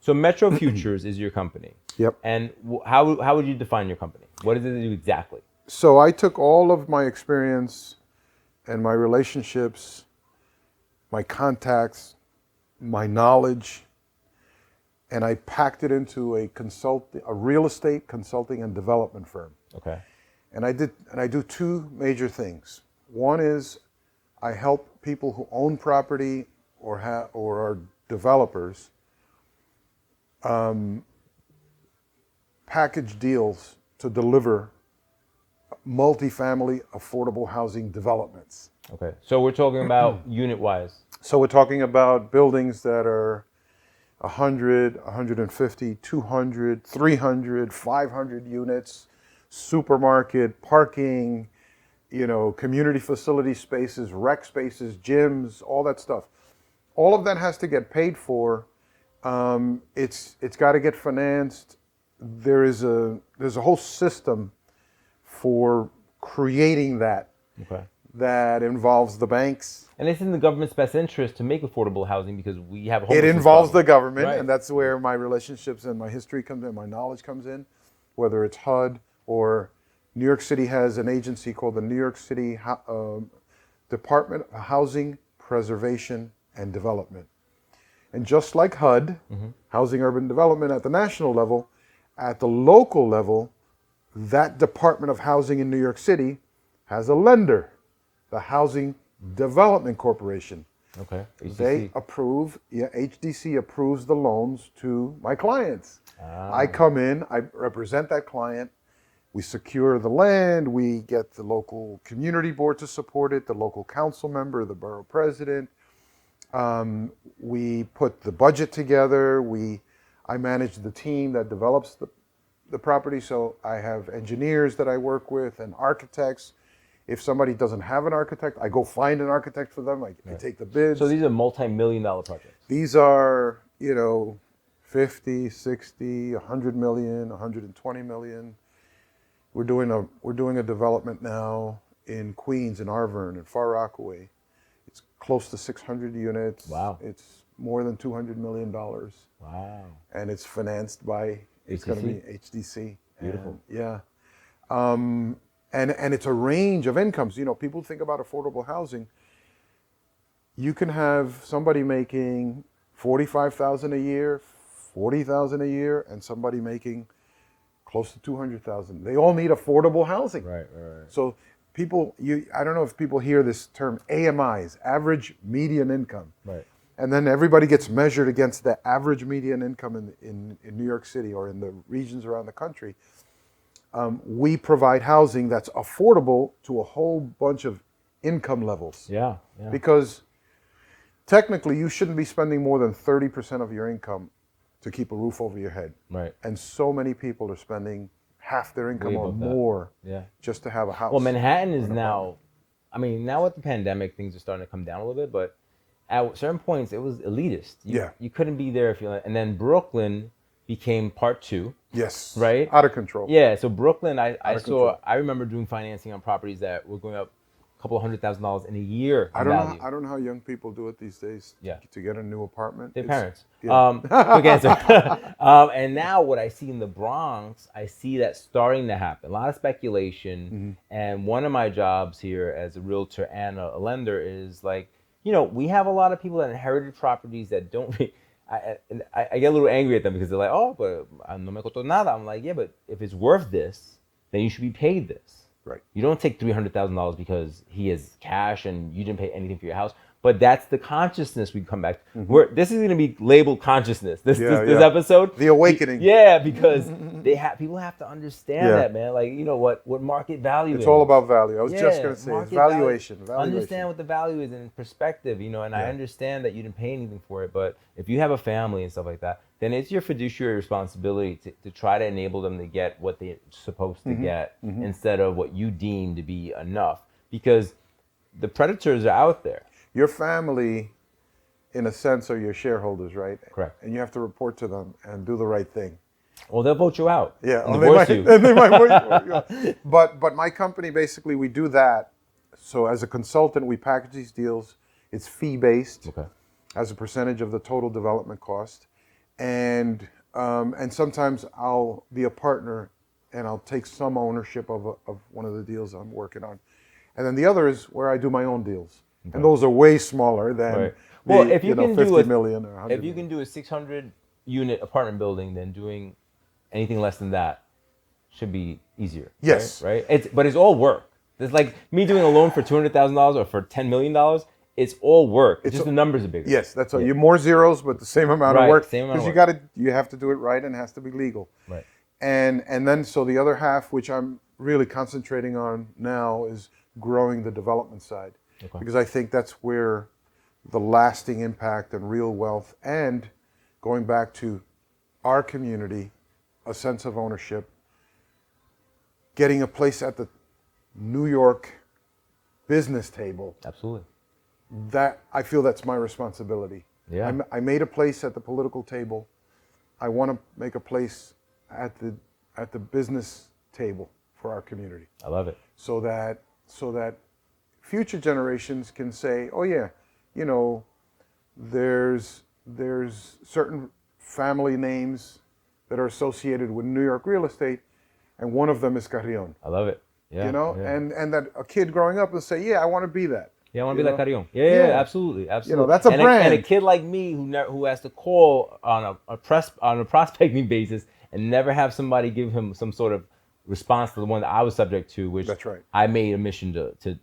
So Metro Futures is your company. Yep. And how would you define your company? What does it do exactly? So I took all of my experience and my relationships, my contacts, my knowledge, and I packed it into a real estate consulting and development firm. Okay. And I do two major things. One is I help people who own property or are developers package deals to deliver multifamily affordable housing developments. Okay. So we're talking about unit-wise. So we're talking about buildings that are 100, 150, 200, 300, 500 units, supermarket, parking, you know, community facility spaces, rec spaces, gyms, all that stuff. All of that has to get paid for. It's got to get financed. There's a whole system for creating that. Okay. That involves the banks. And it's in the government's best interest to make affordable housing because we have a It involves the government, right. And that's where my relationships and my history comes in, my knowledge comes in, whether it's HUD or New York City has an agency called the New York City Department of Housing Preservation and development. And just like HUD, Housing Urban Development at the national level, at the local level, that Department of Housing in New York City has a lender, the Housing Development Corporation. Okay. HDC. They approve, HDC approves the loans to my clients. I come in, I represent that client, we secure the land, we get the local community board to support it, the local council member, the borough president. We put the budget together, I manage the team that develops the property, so I have engineers that I work with and architects. If somebody doesn't have an architect, I go find an architect for them. I take the bids. So these are multi-million-dollar projects. These are, 50, 60, 100 million, 120 million. We're doing a development now in Queens, in Arverne, in Far Rockaway. It's close to 600 units. Wow. It's more than $200 million. Wow. And it's financed by, it's going to be HDC. Beautiful. And, yeah. And it's a range of incomes. People think about affordable housing. You can have somebody making $45,000 a year, $40,000 a year, and somebody making close to $200,000. They all need affordable housing. Right. So I don't know if people hear this term AMIs, average median income. Right. And then everybody gets measured against the average median income in New York City or in the regions around the country. We provide housing that's affordable to a whole bunch of income levels. Yeah. Because technically you shouldn't be spending more than 30% of your income to keep a roof over your head. Right. And so many people are spending half their income or more just to have a house. Well, Manhattan is now with the pandemic, things are starting to come down a little bit, but at certain points it was elitist. You couldn't be there if you, and then Brooklyn became part two. Yes. Right? Out of control. Yeah. So Brooklyn, I remember doing financing on properties that were going up a couple of $100,000 in a year. I don't know how young people do it these days. Yeah. To get a new apartment. Their parents. Yeah. Quick answer. And now what I see in the Bronx, I see that starting to happen. A lot of speculation. And one of my jobs here as a realtor and a lender is we have a lot of people that inherited properties that don't. I get a little angry at them because they're like, oh, but no me costó nada. I'm like, yeah, but if it's worth this, then you should be paid this. Right. You don't take $300,000 because he has cash and you didn't pay anything for your house. But that's the consciousness we come back to. This is going to be labeled consciousness. This episode. The awakening. Yeah, because people have to understand that, man. What market value is. It's all about value. I was just going to say it's valuation. Understand what the value is in perspective, and I understand that you didn't pay anything for it, but if you have a family and stuff like that, then it's your fiduciary responsibility to try to enable them to get what they're supposed to get instead of what you deem to be enough, because the predators are out there. Your family, in a sense, are your shareholders, right? Correct. And you have to report to them and do the right thing. Well, they'll vote you out. Yeah, they might vote you out. Yeah. But my company, basically, we do that. So as a consultant, we package these deals. It's fee-based as a percentage of the total development cost. And sometimes I'll be a partner and I'll take some ownership of one of the deals I'm working on. And then the other is where I do my own deals. And those are way smaller than if you can 50 do million or 100 if you can do a 600-unit apartment building, then doing anything less than that should be easier. Yes. Right? It's all work. It's like me doing a loan for $200,000 or for $10 million. It's all work. It's just the numbers are bigger. Yes, that's all. You're more zeros, but the same amount of work. Same amount of work. Because you have to do it right and it has to be legal. Right. And then so the other half, which I'm really concentrating on now, is growing the development side. Okay. Because I think that's where the lasting impact and real wealth, and going back to our community, a sense of ownership, getting a place at the New York business table. Absolutely. That I feel that's my responsibility. Yeah. I made a place at the political table. I want to make a place at the business table for our community. I love it. So that future generations can say, oh yeah, there's certain family names that are associated with New York real estate, and one of them is Carrion. I love it. Yeah. And that a kid growing up will say, yeah, I want to be that. Yeah, I want to You be like know? Carrion. Yeah, absolutely, absolutely. that's a And a brand. kid like me who has to call on a prospecting basis and never have somebody give him some sort of response to the one that I was subject to, which That's right. I made a mission to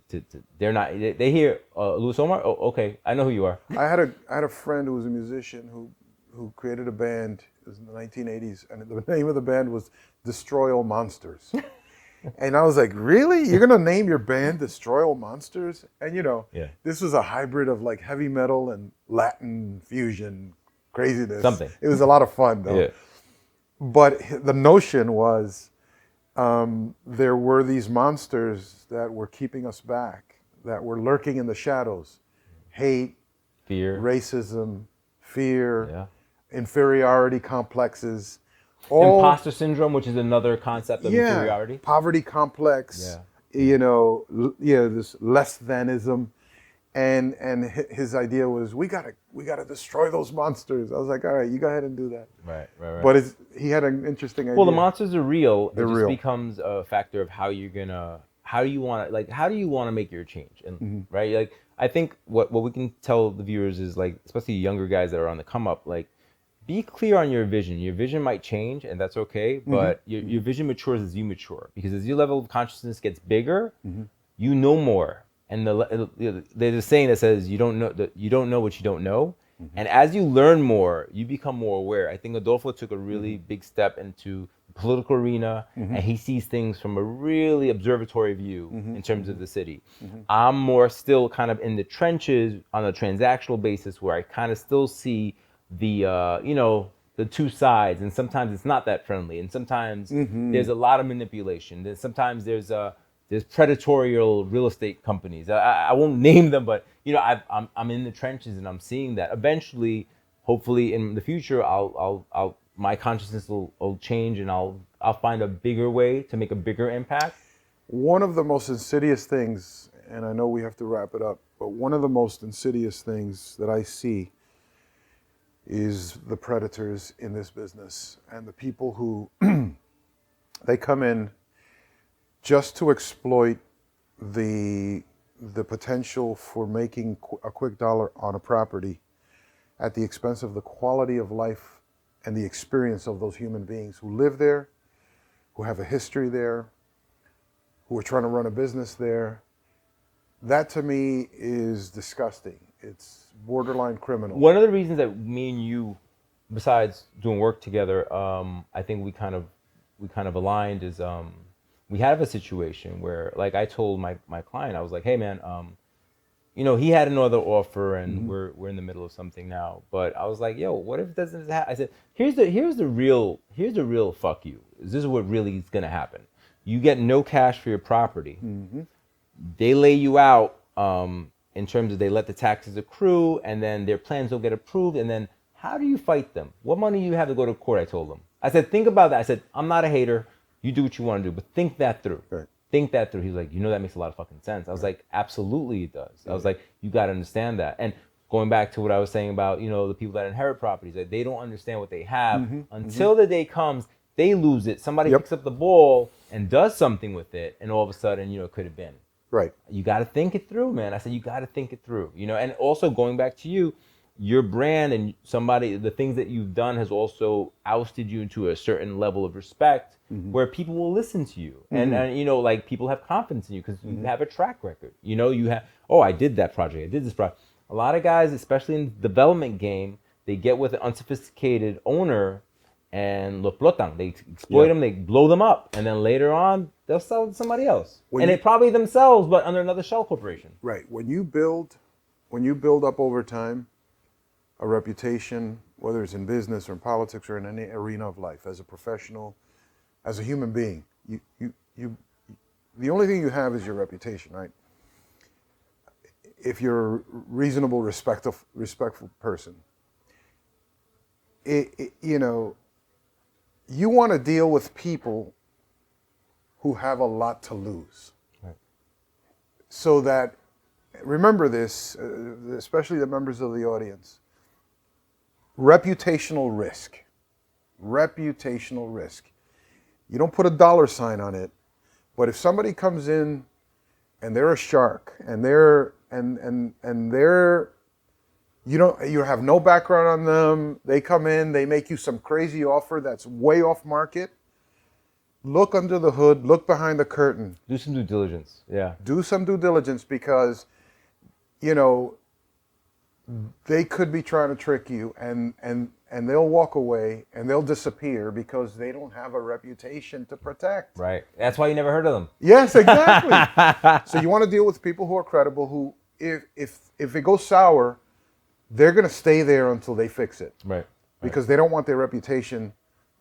they're not they hear Luis Omar. Oh, okay, I know who you are. I had a friend who was a musician who created a band. It was in the 1980s, and the name of the band was Destroy All Monsters. And I was like, really? You're gonna name your band Destroy All Monsters? And Yeah, this was a hybrid of like heavy metal and Latin fusion craziness. something. It was a lot of fun though. Yeah, But the notion was there were these monsters that were keeping us back, that were lurking in the shadows. Hate, fear, racism, fear, yeah, inferiority complexes, all imposter syndrome, which is another concept of inferiority. poverty complex, this less thanism, and his idea was we gotta destroy those monsters. I was like, all right, you go ahead and do that. Right. But he had an interesting idea. Well, the monsters are real. They're it just real. becomes a factor of how do you want to make your change, and right, like I think what we can tell the viewers is like, especially younger guys that are on the come up, like be clear on your vision. Your vision might change, and that's okay, but your vision matures as you mature, because as your level of consciousness gets bigger, you know more. And there's a saying that says you don't know what you don't know. And as you learn more, you become more aware. I think Adolfo took a really big step into the political arena, and he sees things from a really observatory view in terms of the city. I'm more still kind of in the trenches on a transactional basis, where I kind of still see the the two sides, and sometimes it's not that friendly, and sometimes there's a lot of manipulation. Then sometimes there's predatorial real estate companies. I won't name them, but I'm in the trenches and I'm seeing that. Eventually, hopefully in the future, I'll my consciousness will change, and I'll find a bigger way to make a bigger impact. One of the most insidious things, and I know we have to wrap it up, but one of the most insidious things that I see is the predators in this business, and the people who they come in just to exploit the potential for making a quick dollar on a property at the expense of the quality of life and the experience of those human beings who live there, who have a history there, who are trying to run a business there. That to me is disgusting. It's borderline criminal. One of the reasons that me and you, besides doing work together, I think we kind of aligned is we have a situation where, like, I told my client, I was like, hey man, he had another offer, and we're in the middle of something now. But I was like, yo, what if it doesn't happen? I said, here's the real fuck you. This is what really is gonna happen. You get no cash for your property. They lay you out in terms of they let the taxes accrue, and then their plans don't get approved, and then how do you fight them? What money do you have to go to court? I told them. I said, think about that. I said, I'm not a hater. You do what you want to do, but think that through. Right. Think that through. He's like, that makes a lot of fucking sense. I was like, absolutely it does. I was like, you got to understand that. And going back to what I was saying about, the people that inherit properties, that they don't understand what they have until the day comes, they lose it. Somebody picks up the ball and does something with it, and all of a sudden, it could have been. Right. You got to think it through, man. I said, you got to think it through, and also going back to you, your brand and the things that you've done has also ousted you into a certain level of respect where people will listen to you. And like, people have confidence in you because you have a track record. You have, I did that project. I did this project. A lot of guys, especially in the development game, they get with an unsophisticated owner and lo explotan. They exploit them, they blow them up. And then later on, they'll sell it to somebody else. It probably themselves, but under another shell corporation. Right. When you build up over time a reputation, whether it's in business or in politics or in any arena of life, as a professional, as a human being, you the only thing you have is your reputation, right? If you're a reasonable, respectful person, you want to deal with people who have a lot to lose. Right. So that, remember this, especially the members of the audience, reputational risk. Reputational risk. You don't put a dollar sign on it, but if somebody comes in and they're a shark and they're and they're, you have no background on them. They come in, they make you some crazy offer that's way off market. Look under the hood, look behind the curtain. Do some due diligence. Yeah. Do some due diligence, because, you know, they could be trying to trick you, and they'll walk away and they'll disappear because they don't have a reputation to protect. Right. That's why you never heard of them. Yes, exactly. So you want to deal with people who are credible, who, if it goes sour, they're going to stay there until they fix it. Right. Because they don't want their reputation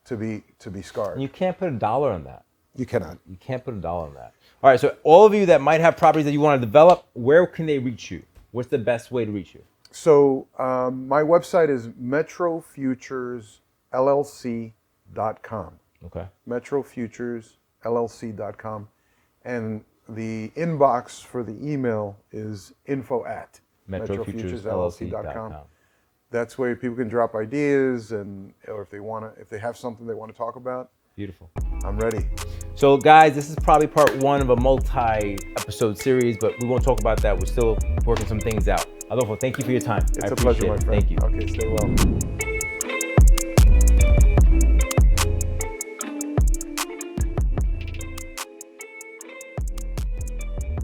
to be scarred. And you can't put a dollar on that. You cannot. You can't put a dollar on that. All right. So all of you that might have properties that you want to develop, where can they reach you? What's the best way to reach you? So my website is metrofuturesllc.com. Okay. metrofuturesllc.com. And the inbox for the email is info@metrofuturesllc.com. That's where people can drop ideas, or if they have something they want to talk about. Beautiful. I'm ready. So guys, this is probably part one of a multi-episode series, but we won't talk about that. We're still working some things out. Adolfo, thank you for your time. It's a pleasure, my friend. Thank you. Okay, stay well.